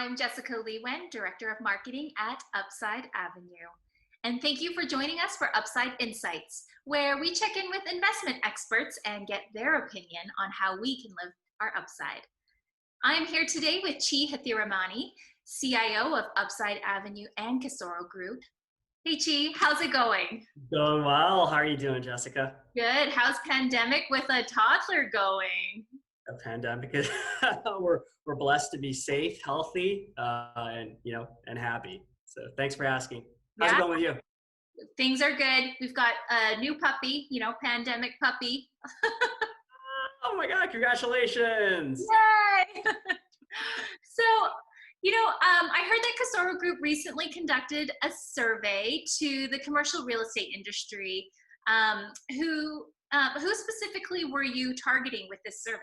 I'm Jessica Leewen, Director of Marketing at Upside Avenue. And thank you for joining us for Upside Insights, where we check in with investment experts and get their opinion on how we can live our upside. I'm here today with Chi Hathiramani, CIO of Upside Avenue and Casoro Group. Hey Chi, how's it going? Going well. How are you doing, Jessica? Good. How's pandemic with a toddler going? A pandemic is we're blessed to be safe, healthy, and happy. So thanks for asking. How's it Yeah, going with you? things are good. We've got a new puppy, pandemic puppy. Oh my God! Congratulations. Yay! So, I heard that Casoro Group recently conducted a survey to the commercial real estate industry. Who specifically were you targeting with this survey?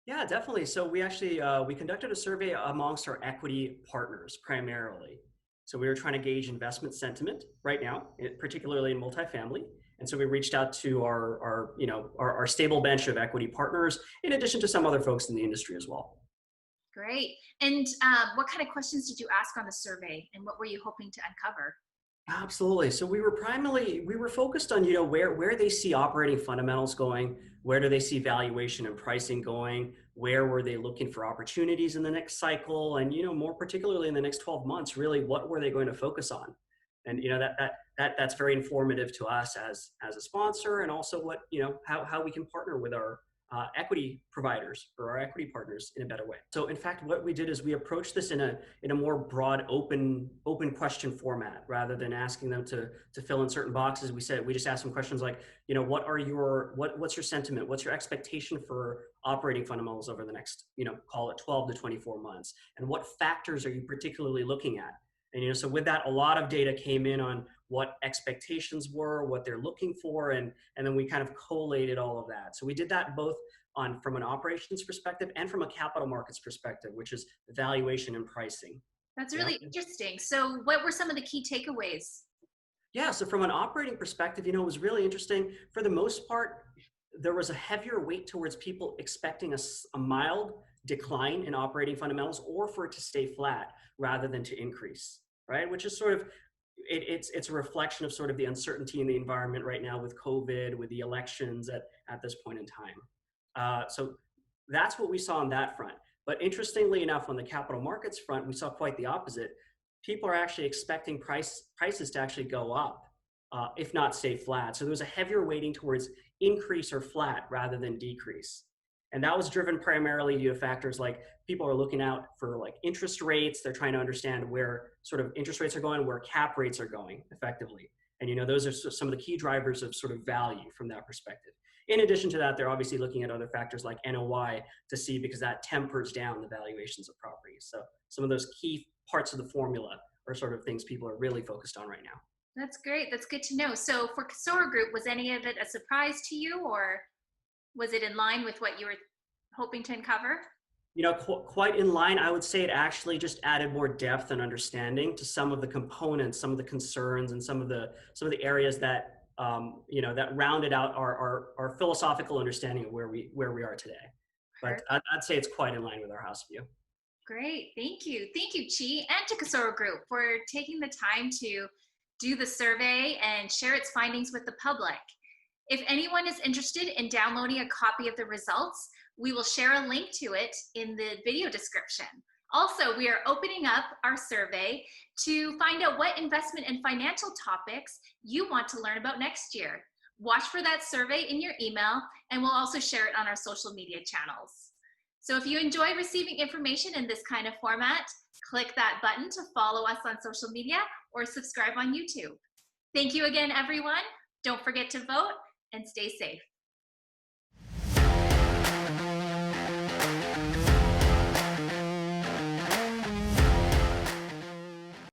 Yeah, definitely. So we actually we conducted a survey amongst our equity partners primarily. So we were trying to gauge investment sentiment right now, particularly in multifamily. And so we reached out to our stable bench of equity partners, in addition to some other folks in the industry as well. Great. And what kind of questions did you ask on the survey, and what were you hoping to uncover? Absolutely. So we were focused on, where they see operating fundamentals going, where do they see valuation and pricing going, where were they looking for opportunities in the next cycle, and, more particularly in the next 12 months, really, what were they going to focus on? And, that's very informative to us as a sponsor, and also what, how we can partner with our equity providers or our equity partners in a better way. So in fact, what we did is we approached this in a more broad, open question format, rather than asking them to fill in certain boxes. We just asked them questions like, what's your sentiment? What's your expectation for operating fundamentals over the next, call it 12 to 24 months? And what factors are you particularly looking at? And, so with that, a lot of data came in on what expectations were, what they're looking for, and then we kind of collated all of that. So we did that both from an operations perspective and from a capital markets perspective, which is valuation and pricing. That's Yeah. really interesting. So what were some of the key takeaways? Yeah, so from an operating perspective, it was really interesting. For the most part, there was a heavier weight towards people expecting a mild decline in operating fundamentals, or for it to stay flat rather than to increase, right? Which is sort of, it's a reflection of sort of the uncertainty in the environment right now with COVID, with the elections at this point in time. So that's what we saw on that front. But interestingly enough, on the capital markets front, we saw quite the opposite. People are actually expecting prices to actually go up, if not stay flat. So there was a heavier weighting towards increase or flat rather than decrease. And that was driven primarily due to factors like people are looking out for like interest rates. They're trying to understand where sort of interest rates are going, where cap rates are going effectively. And, those are some of the key drivers of sort of value from that perspective. In addition to that, they're obviously looking at other factors like NOI to see, because that tempers down the valuations of properties. So some of those key parts of the formula are sort of things people are really focused on right now. That's great. That's good to know. So for Casoro Group, was any of it a surprise to you, or was it in line with what you were hoping to uncover? Quite in line. I would say it actually just added more depth and understanding to some of the components, some of the concerns, and some of the areas that that rounded out our philosophical understanding of where we are today. But I'd say it's quite in line with our house view. Great. Thank you. Thank you, Chi, and to Casoro Group for taking the time to do the survey and share its findings with the public. If anyone is interested in downloading a copy of the results, we will share a link to it in the video description. Also, we are opening up our survey to find out what investment and financial topics you want to learn about next year. Watch for that survey in your email, and we'll also share it on our social media channels. So if you enjoy receiving information in this kind of format, click that button to follow us on social media or subscribe on YouTube. Thank you again, everyone. Don't forget to vote and stay safe.